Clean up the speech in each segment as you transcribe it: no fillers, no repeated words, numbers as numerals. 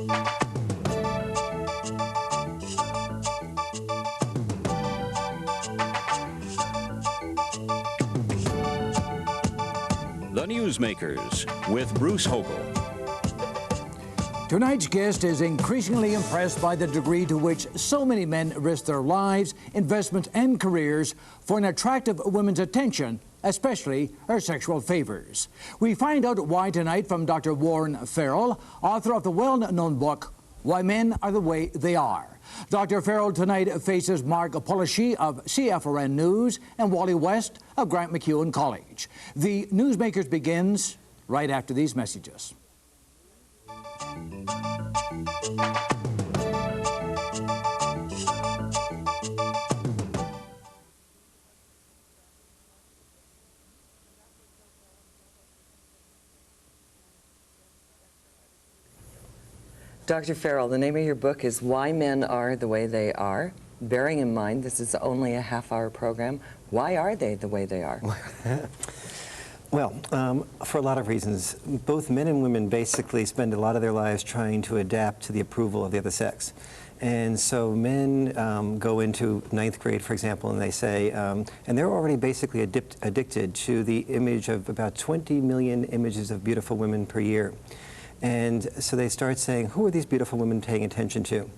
The Newsmakers with Bruce Hogle. Tonight's guest is increasingly impressed by the degree to which so many men risk their lives, investments, and careers for an attractive woman's attention, especially her sexual favors. We find out why tonight from Dr. Warren Farrell, author of the well-known book, Why Men Are the Way They Are. Dr. Farrell tonight faces Mark Polishy of CFRN News and Wally West of Grant McEwen College. The Newsmakers begins right after these messages. Dr. Farrell, the name of your book is Why Men Are the Way They Are. Bearing in mind this is only a half-hour program, why are they the way they are? Well, for a lot of reasons. Both men and women basically spend a lot of their lives trying to adapt to the approval of the other sex. And so men go into ninth grade, for example, and they say, and they're already basically addicted to the image of about 20 million images of beautiful women per year. And so they start saying, who are these beautiful women paying attention to?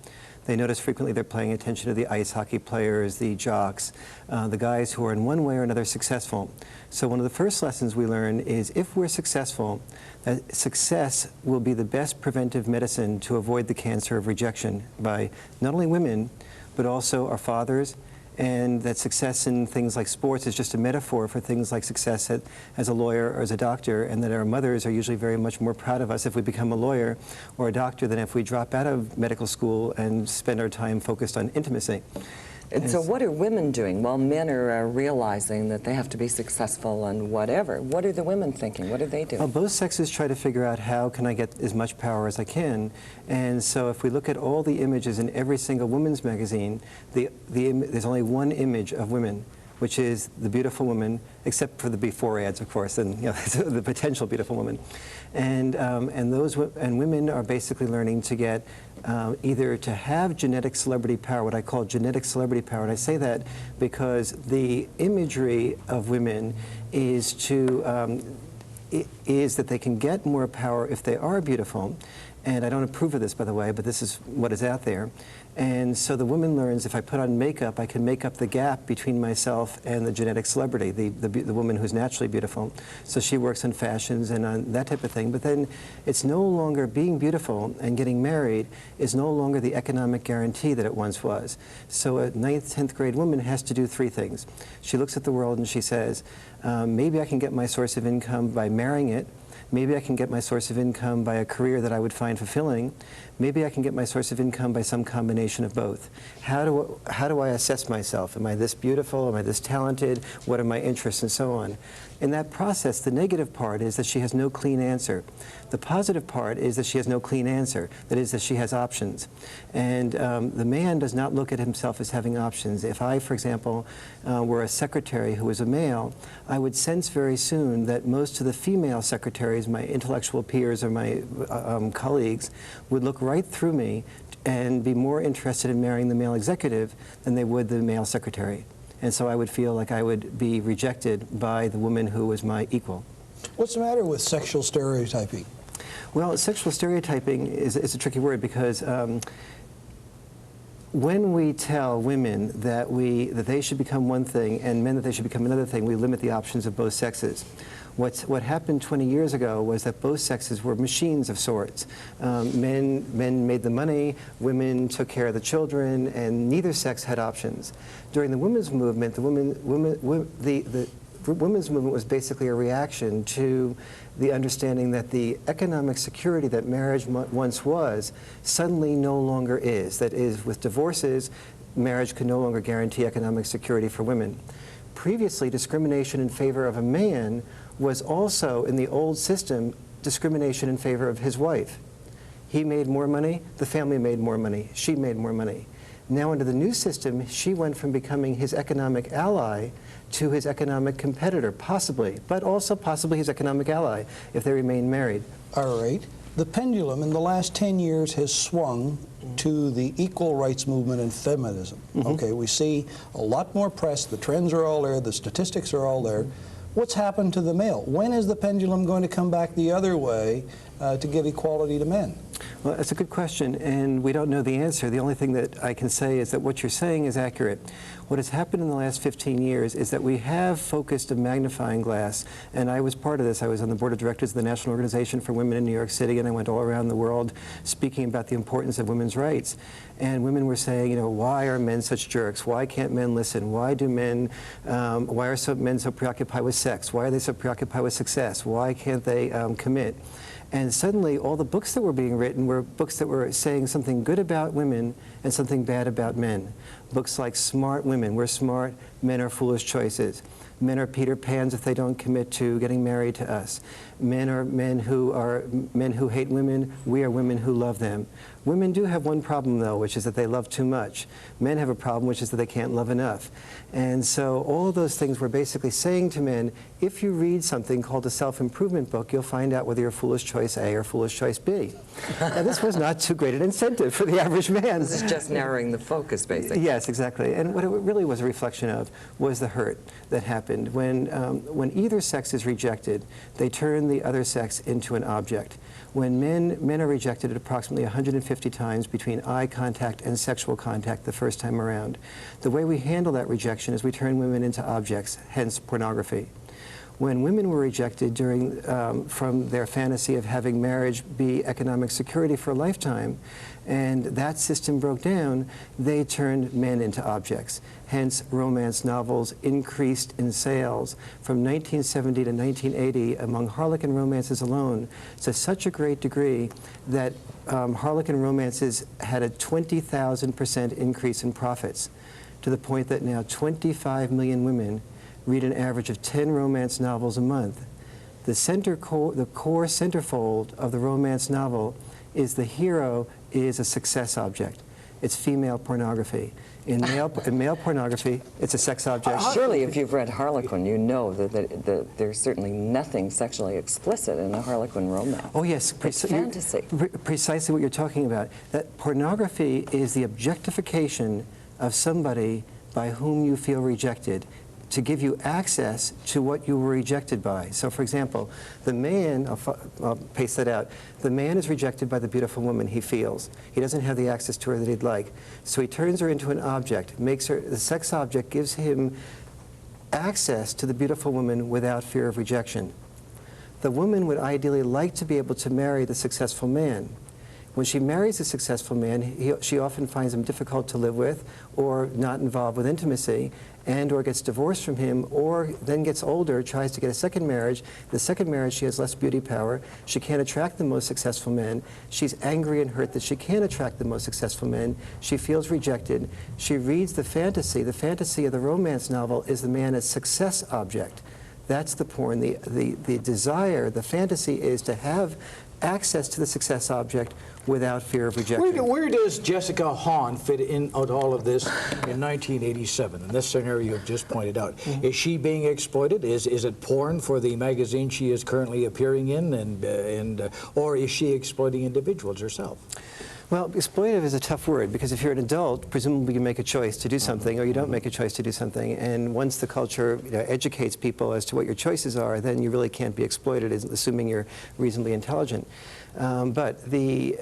They notice frequently they're paying attention to the ice hockey players, the jocks, the guys who are in one way or another successful. So one of the first lessons we learn is if we're successful, that success will be the best preventive medicine to avoid the cancer of rejection by not only women, but also our fathers, and that success in things like sports is just a metaphor for things like success as a lawyer or as a doctor, and that our mothers are usually very much more proud of us if we become a lawyer or a doctor than if we drop out of medical school and spend our time focused on intimacy. And so what are women doing while men are realizing that they have to be successful and whatever? What are the women thinking? What are they doing? Well, both sexes try to figure out how can I get as much power as I can. And so if we look at all the images in every single women's magazine, there's only one image of women, which is the beautiful woman, except for the before ads, of course, and the potential beautiful woman. And women are basically learning to get either to have genetic celebrity power, what I call genetic celebrity power. And I say that because the imagery of women is that they can get more power if they are beautiful. And I don't approve of this, by the way, but this is what is out there. And so the woman learns if I put on makeup, I can make up the gap between myself and the genetic celebrity, the woman who's naturally beautiful. So she works on fashions and on that type of thing. But then it's no longer being beautiful, and getting married is no longer the economic guarantee that it once was. So a 9th, 10th grade woman has to do 3 things. She looks at the world and she says, maybe I can get my source of income by marrying it. Maybe I can get my source of income by a career that I would find fulfilling. Maybe I can get my source of income by some combination of both. How do I assess myself? Am I this beautiful? Am I this talented? What are my interests? And so on. In that process, the negative part is that she has no clean answer. The positive part is that she has no clean answer. That is, that she has options. And the man does not look at himself as having options. If I, for example, were a secretary who was a male, I would sense very soon that most of the female secretaries, my intellectual peers or my colleagues, would look right through me and be more interested in marrying the male executive than they would the male secretary. And so I would feel like I would be rejected by the woman who was my equal. What's the matter with sexual stereotyping? Well, sexual stereotyping is a tricky word because when we tell women that they should become one thing and men that they should become another thing, we limit the options of both sexes. What happened 20 years ago was that both sexes were machines of sorts. Men made the money, women took care of the children, and neither sex had options. During the women's movement, the women's movement was basically a reaction to the understanding that the economic security that marriage once was suddenly no longer is. That is, with divorces, marriage could no longer guarantee economic security for women. Previously, discrimination in favor of a man was also, in the old system, discrimination in favor of his wife. He made more money, the family made more money, she made more money. Now under the new system, she went from becoming his economic ally to his economic competitor, possibly, but also possibly his economic ally if they remain married. All right. The pendulum in the last 10 years has swung to the equal rights movement and feminism. Okay, we see a lot more press, the trends are all there, the statistics are all there. What's happened to the male? When is the pendulum going to come back the other way to give equality to men? Well, that's a good question, and we don't know the answer. The only thing that I can say is that what you're saying is accurate. What has happened in the last 15 years is that we have focused a magnifying glass, and I was part of this. I was on the board of directors of the National Organization for Women in New York City, and I went all around the world speaking about the importance of women's rights. And women were saying, you know, why are men such jerks? Why can't men listen? Why do men, why are men so preoccupied with sex? Why are they so preoccupied with success? Why can't they commit? And suddenly, all the books that were being written were books that were saying something good about women and something bad about men. Books like Smart Women, We're Smart, Men Are Foolish Choices. Men are Peter Pans if they don't commit to getting married to us. Men who hate women. We are women who love them. Women do have one problem, though, which is that they love too much. Men have a problem, which is that they can't love enough. And so all of those things were basically saying to men, if you read something called a self-improvement book, you'll find out whether you're foolish choice A or foolish choice B. And this was not too great an incentive for the average man. This is just narrowing the focus, basically. Yes, exactly. And what it really was a reflection of was the hurt that happened. When either sex is rejected, they turn the other sex into an object. When men are rejected at approximately 150 times between eye contact and sexual contact the first time around. The way we handle that rejection is we turn women into objects, hence pornography. When women were rejected from their fantasy of having marriage be economic security for a lifetime, and that system broke down, they turned men into objects. Hence, romance novels increased in sales from 1970 to 1980 among harlequin romances alone to such a great degree that harlequin romances had a 20,000% increase in profits, to the point that now 25 million women read an average of 10 romance novels a month. The core centerfold of the romance novel is the hero is a success object. It's female pornography. In male pornography, it's a sex object. Surely, if you've read Harlequin, you know that there's certainly nothing sexually explicit in a Harlequin romance. Oh yes, it's fantasy. Precisely what you're talking about. That pornography is the objectification of somebody by whom you feel rejected, to give you access to what you were rejected by. So, for example, the man, I'll paste that out, the man is rejected by the beautiful woman he feels. He doesn't have the access to her that he'd like. So he turns her into an object, makes her, the sex object gives him access to the beautiful woman without fear of rejection. The woman would ideally like to be able to marry the successful man. When she marries a successful man, she often finds him difficult to live with, or not involved with intimacy, and or gets divorced from him, or then gets older, tries to get a second marriage. The second marriage, she has less beauty power. She can't attract the most successful men. She's angry and hurt that she can't attract the most successful men. She feels rejected. She reads the fantasy. The fantasy of the romance novel is the man as success object. That's the porn. The desire, the fantasy is to have access to the success object without fear of rejection. Where does Jessica Hahn fit in out all of this in 1987, in this scenario you've just pointed out? Is she being exploited? Is it porn for the magazine she is currently appearing in, or is she exploiting individuals herself? Well, exploitive is a tough word, because if you're an adult, presumably you make a choice to do something, or you don't make a choice to do something. And once the culture educates people as to what your choices are, then you really can't be exploited, assuming you're reasonably intelligent. But the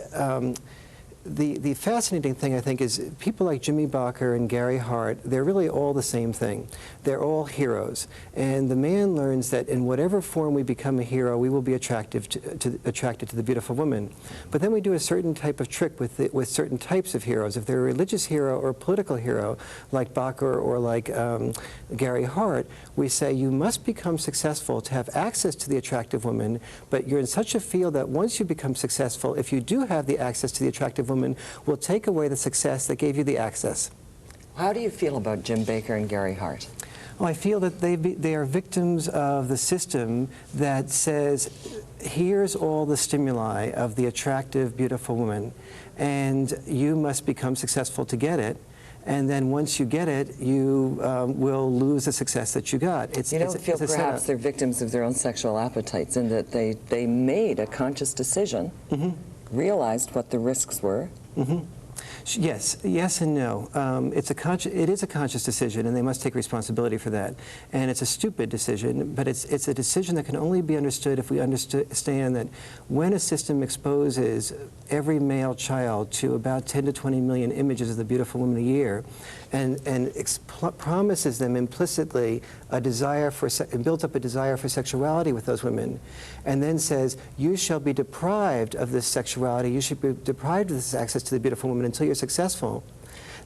fascinating thing, I think, is people like Jimmy Bakker and Gary Hart, they're really all the same thing. They're all heroes. And the man learns that in whatever form we become a hero, we will be attracted to the beautiful woman. But then we do a certain type of trick with certain types of heroes. If they're a religious hero or a political hero, like Bakker or like Gary Hart, we say you must become successful to have access to the attractive woman, but you're in such a field that once you become successful, if you do have the access to the attractive woman, will take away the success that gave you the access. How do you feel about Jim Bakker and Gary Hart? Well, I feel that they are victims of the system that says, here's all the stimuli of the attractive, beautiful woman, and you must become successful to get it. and then once you get it, you will lose the success that you got. You don't feel perhaps they're victims of their own sexual appetites, in that they made a conscious decision, realized what the risks were. Yes and no. It is a conscious decision, and they must take responsibility for that. And it's a stupid decision, but it's a decision that can only be understood if we understand that when a system exposes every male child to about 10 to 20 million images of the beautiful woman a year, and promises them implicitly a desire for, built up a desire for sexuality with those women, and then says, you shall be deprived of this sexuality, you should be deprived of this access to the beautiful woman until you're successful,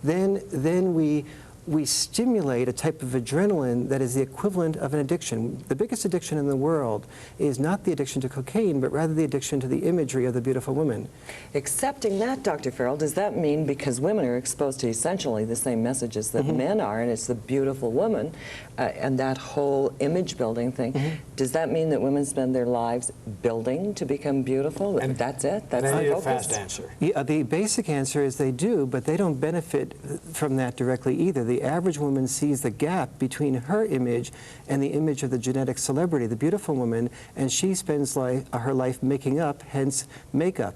then we stimulate a type of adrenaline that is the equivalent of an addiction. The biggest addiction in the world is not the addiction to cocaine, but rather the addiction to the imagery of the beautiful woman. Accepting that, Dr. Farrell, does that mean, because women are exposed to essentially the same messages that men are, and it's the beautiful woman, and that whole image building thing, does that mean that women spend their lives building to become beautiful? And that's it? That's the focus? Fast answer. Yeah, the basic answer is they do, but they don't benefit from that directly either. The average woman sees the gap between her image and the image of the genetic celebrity, the beautiful woman, and she spends her life making up, hence makeup.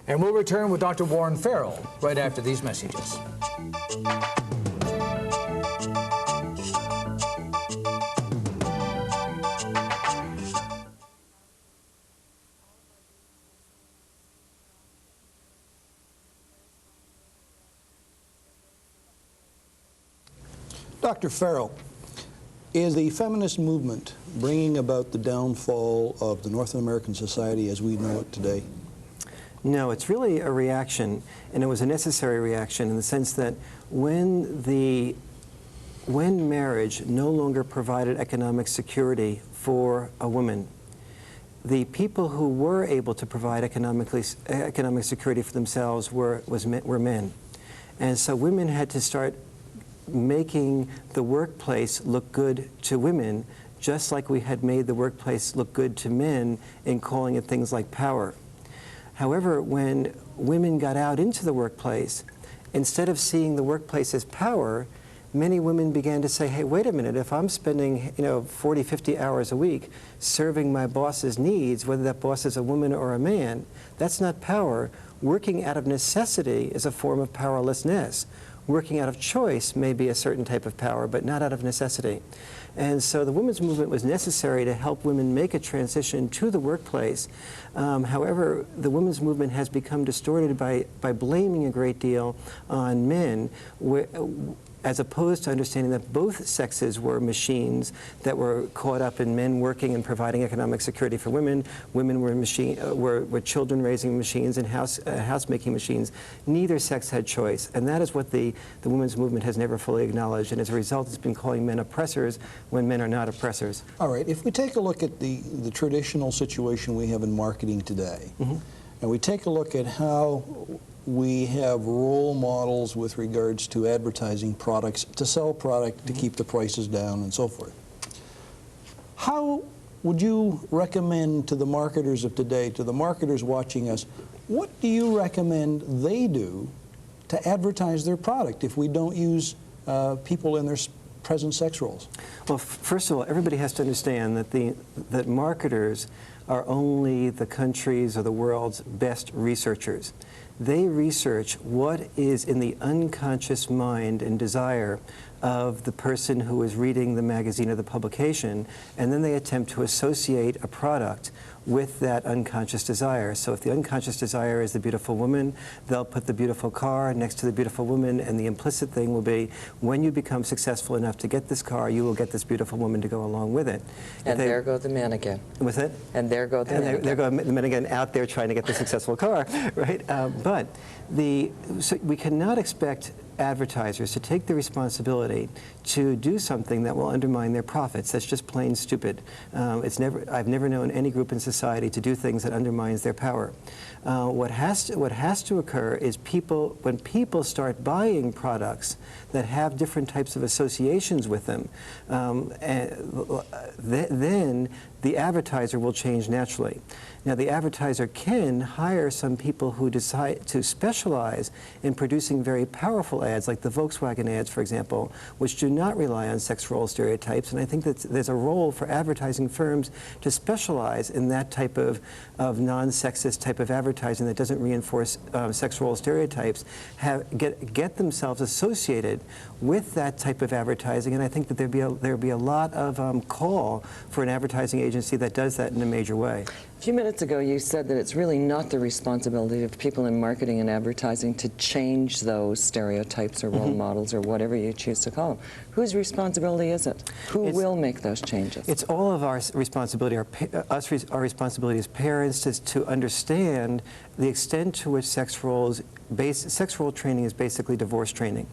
And we'll return with Dr. Warren Farrell right after these messages. Dr. Farrell, is the feminist movement bringing about the downfall of the North American society as we know it today? No, it's really a reaction, and it was a necessary reaction in the sense that when marriage no longer provided economic security for a woman, the people who were able to provide economic security for themselves were men. And so women had to start making the workplace look good to women, just like we had made the workplace look good to men in calling it things like power. However, when women got out into the workplace, instead of seeing the workplace as power, many women began to say, hey, wait a minute, if I'm spending 40, 50 hours a week serving my boss's needs, whether that boss is a woman or a man, that's not power. Working out of necessity is a form of powerlessness. Working out of choice may be a certain type of power, but not out of necessity. And so the women's movement was necessary to help women make a transition to the workplace. However, the women's movement has become distorted by blaming a great deal on men, as opposed to understanding that both sexes were machines that were caught up in men working and providing economic security for women. Women were children-raising machines and house-making machines. Neither sex had choice, and that is what the women's movement has never fully acknowledged, and as a result it's been calling men oppressors when men are not oppressors. All right, if we take a look at the traditional situation we have in marketing today, and we take a look at how we have role models with regards to advertising products, to sell product, to keep the prices down, and so forth. How would you recommend to the marketers of today, to the marketers watching us, what do you recommend they do to advertise their product if we don't use people in their present sex roles? Well, first of all, everybody has to understand that marketers are only the country's or the world's best researchers. They research what is in the unconscious mind and desire of the person who is reading the magazine or the publication, and then they attempt to associate a product with that unconscious desire. So if the unconscious desire is the beautiful woman, they'll put the beautiful car next to the beautiful woman, and the implicit thing will be, when you become successful enough to get this car, you will get this beautiful woman to go along with it. And there go the men again. What's that? And there go the men again. There go the men again out there trying to get the successful car, right? So we cannot expect advertisers to take the responsibility to do something that will undermine their profits. That's just plain stupid. I've never known any group in society to do things that undermines their power. What has to occur is when people start buying products that have different types of associations with them, then the advertiser will change naturally. Now, the advertiser can hire some people who decide to specialize in producing very powerful ads, like the Volkswagen ads, for example, which do not rely on sex role stereotypes. And I think that there's a role for advertising firms to specialize in that type of non-sexist type of advertising that doesn't reinforce sex role stereotypes, get themselves associated with that type of advertising. And I think that there'd be a lot of call for an advertising agency that does that in a major way. A few minutes ago, you said that it's really not the responsibility of people in marketing and advertising to change those stereotypes or role models or whatever you choose to call them. Whose responsibility is it? Who will make those changes? It's all of our responsibility, our responsibility as parents to understand the extent to which sex role training is basically divorce training.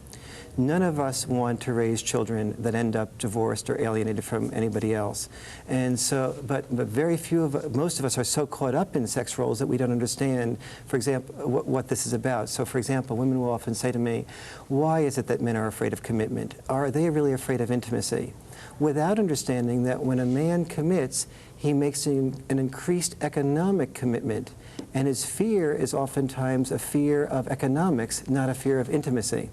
None of us want to raise children that end up divorced or alienated from anybody else. And so, but very few most of us are so caught up in sex roles that we don't understand, for example, what this is about. So, for example, women will often say to me, why is it that men are afraid of commitment? Are they really afraid of intimacy? Without understanding that when a man commits, he makes an increased economic commitment. And his fear is oftentimes a fear of economics, not a fear of intimacy.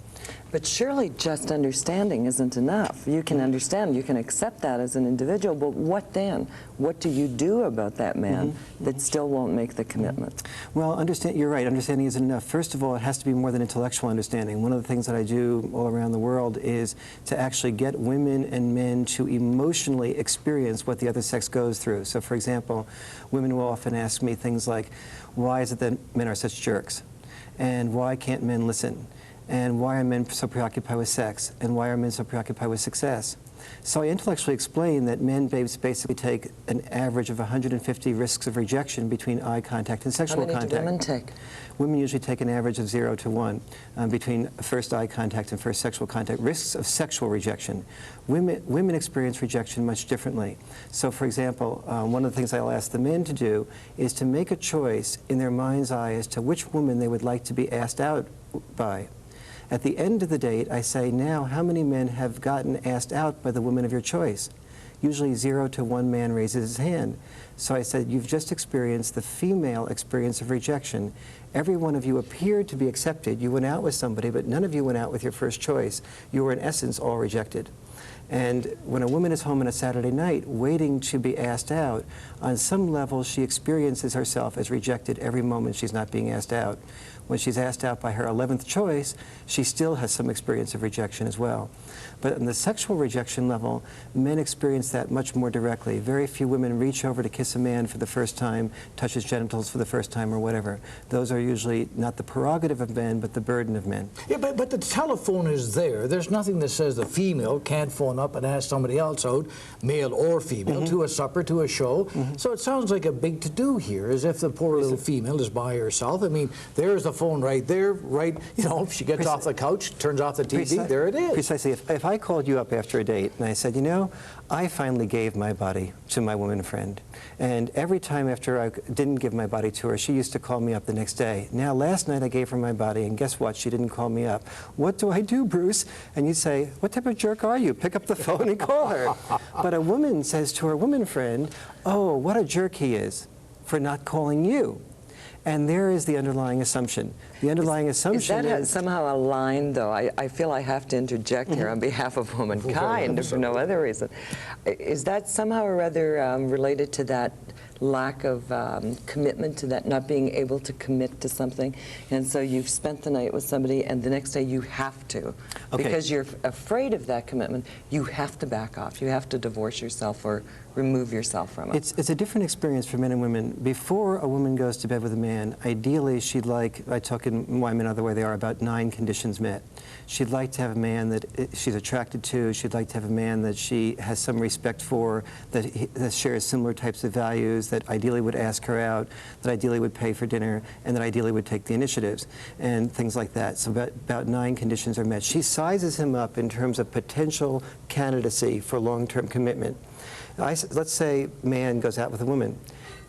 But surely just understanding isn't enough. You can understand, you can accept that as an individual, but what then? What do you do about that man that still won't make the commitment? Well, you're right, understanding isn't enough. First of all, it has to be more than intellectual understanding. One of the things that I do all around the world is to actually get women and men to emotionally experience what the other sex goes through. So, for example, women will often ask me things like, why is it that men are such jerks? And why can't men listen? And why are men so preoccupied with sex? And why are men so preoccupied with success? So I intellectually explain that men basically take an average of 150 risks of rejection between eye contact and sexual contact. How many do women take? Women usually take an average of 0 to 1 between first eye contact and first sexual contact. Risks of sexual rejection. Women experience rejection much differently. So, for example, one of the things I'll ask the men to do is to make a choice in their mind's eye as to which woman they would like to be asked out by. At the end of the date, I say, now, how many men have gotten asked out by the woman of your choice? Usually 0 to 1 man raises his hand. So I said, you've just experienced the female experience of rejection. Every one of you appeared to be accepted. You went out with somebody, but none of you went out with your first choice. You were, in essence, all rejected. And when a woman is home on a Saturday night waiting to be asked out, on some level she experiences herself as rejected every moment she's not being asked out. When she's asked out by her 11th choice, she still has some experience of rejection as well. But on the sexual rejection level, men experience that much more directly. Very few women reach over to kiss a man for the first time, touch his genitals for the first time, or whatever. Those are usually not the prerogative of men, but the burden of men. Yeah, but the telephone is there. There's nothing that says the female can't phone up and ask somebody else out, male or female, to a supper, to a show. So it sounds like a big to-do here, as if the poor little female is by herself. I mean, there's the phone right there, right, you know, she gets off the couch, turns off the TV, there it is. Precisely. If I called you up after a date and I said, you know, I finally gave my body to my woman friend, and every time after I didn't give my body to her, she used to call me up the next day. Now, last night I gave her my body, and guess what? She didn't call me up. What do I do, Bruce? And you'd say, what type of jerk are you? Pick up the phone and call her. But a woman says to her woman friend, oh, what a jerk he is for not calling you. And there is the underlying assumption. The underlying assumption is... somehow a line, though? I feel I have to interject here on behalf of womankind for no other reason. Is that somehow or other related to that lack of commitment, to that not being able to commit to something? And so you've spent the night with somebody and the next day you have to. Okay. Because you're afraid of that commitment, you have to back off. You have to divorce yourself or remove yourself from it. It's a different experience for men and women. Before a woman goes to bed with a man, ideally she'd like, I talk in Why Men Are the Way They Are, about 9 conditions met. She'd like to have a man that she's attracted to. She'd like to have a man that she has some respect for, that shares similar types of values, that ideally would ask her out, that ideally would pay for dinner, and that ideally would take the initiatives, and things like that. So about 9 conditions are met. She sizes him up in terms of potential candidacy for long-term commitment. Let's say a man goes out with a woman.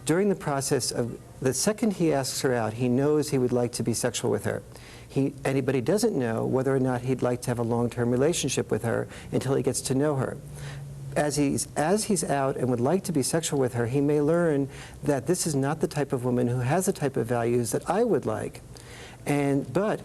During the process of, the second he asks her out, he knows he would like to be sexual with her. But he doesn't know whether or not he'd like to have a long-term relationship with her until he gets to know her. as he's out and would like to be sexual with her, he may learn that this is not the type of woman who has the type of values that I would like. But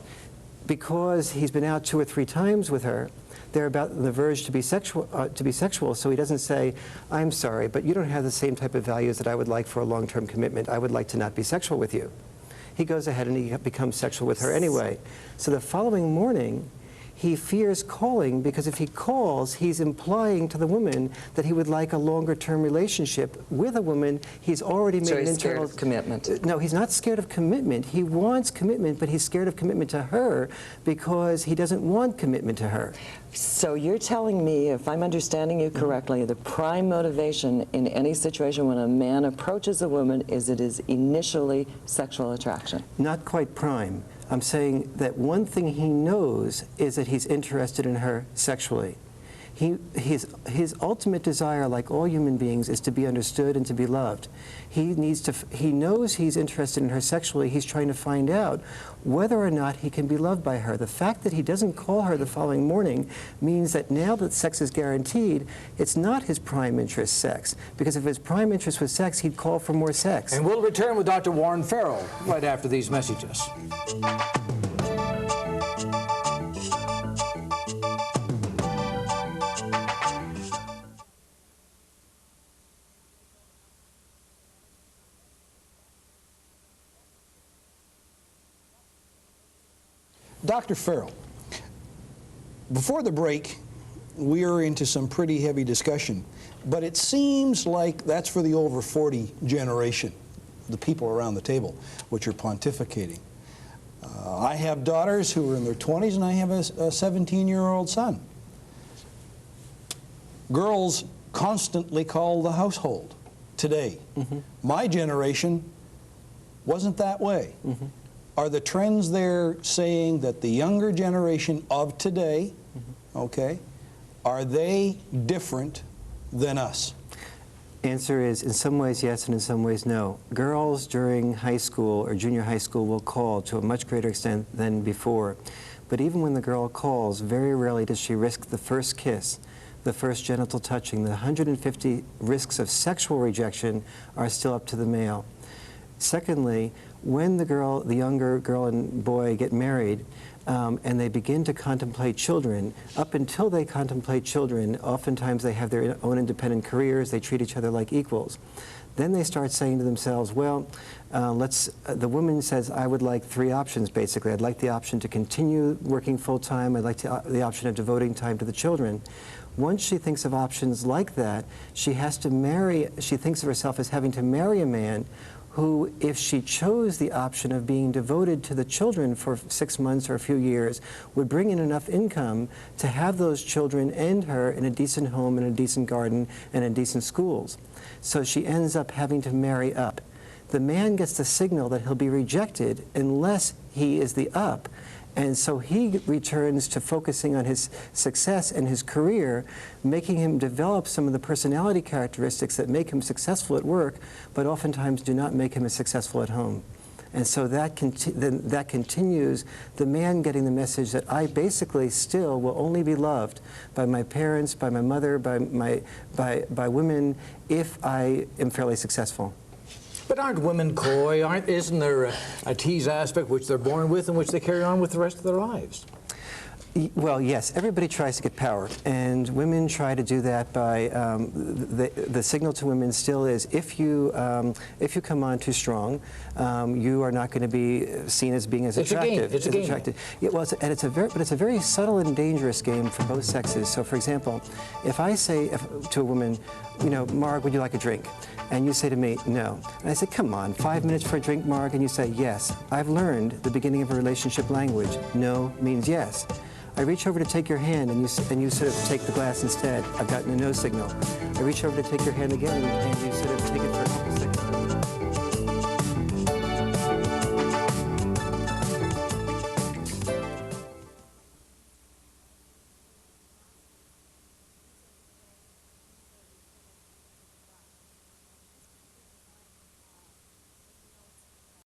because he's been out 2 or 3 times with her, they're about on the verge to be sexual, so he doesn't say, I'm sorry, but you don't have the same type of values that I would like for a long-term commitment. I would like to not be sexual with you. He goes ahead and he becomes sexual with her anyway. So the following morning, he fears calling, because if he calls, he's implying to the woman that he would like a longer-term relationship with a woman he's already made an internal... So he's scared of commitment. No, he's not scared of commitment. He wants commitment, but he's scared of commitment to her because he doesn't want commitment to her. So you're telling me, if I'm understanding you correctly, the prime motivation in any situation when a man approaches a woman is it is initially sexual attraction? Not quite prime. I'm saying that one thing he knows is that he's interested in her sexually. His ultimate desire, like all human beings, is to be understood and to be loved. He knows he's interested in her sexually. He's trying to find out whether or not he can be loved by her. The fact that he doesn't call her the following morning means that now that sex is guaranteed, it's not his prime interest, sex. Because if his prime interest was sex, he'd call for more sex. And we'll return with Dr. Warren Farrell right after these messages. Dr. Farrell, before the break, we are into some pretty heavy discussion, but it seems like that's for the over 40 generation, the people around the table, which are pontificating. I have daughters who are in their 20s, and I have a 17-year-old son. Girls constantly call the household today. Mm-hmm. My generation wasn't that way. Mm-hmm. Are the trends there saying that the younger generation of today, okay, are they different than us? Answer is, in some ways yes, and in some ways no. Girls during high school or junior high school will call to a much greater extent than before. But even when the girl calls, very rarely does she risk the first kiss, the first genital touching. The 150 risks of sexual rejection are still up to the male. Secondly, when the younger girl and boy get married and they begin to contemplate children, up until they contemplate children, oftentimes they have their own independent careers, they treat each other like equals. Then they start saying to themselves, well, the woman says, I would like 3 options, basically. I'd like the option to continue working full-time. I'd like the option of devoting time to the children. Once she thinks of options like that, she thinks of herself as having to marry a man who, if she chose the option of being devoted to the children for 6 months or a few years, would bring in enough income to have those children and her in a decent home, in a decent garden, and in decent schools. So she ends up having to marry up. The man gets the signal that he'll be rejected unless he is the up. And so he returns to focusing on his success and his career, making him develop some of the personality characteristics that make him successful at work, but oftentimes do not make him as successful at home. And so that continues, the man getting the message that I basically still will only be loved by my parents, by my mother, by women, if I am fairly successful. But aren't women coy? Isn't there a tease aspect which they're born with and which they carry on with the rest of their lives? Well, yes, everybody tries to get power, and women try to do that by, the signal to women still is, if you come on too strong, you are not going to be seen as being as attractive. It's a game. Yeah, well, it's a very subtle and dangerous game for both sexes. So, for example, if I say to a woman, you know, Marg, would you like a drink? And you say to me, no. And I say, come on, 5 minutes for a drink, Marg? And you say, yes. I've learned the beginning of a relationship language. No means yes. I reach over to take your hand, and you sort of take the glass instead. I've gotten a no signal. I reach over to take your hand again, and you sort of take it for a couple seconds.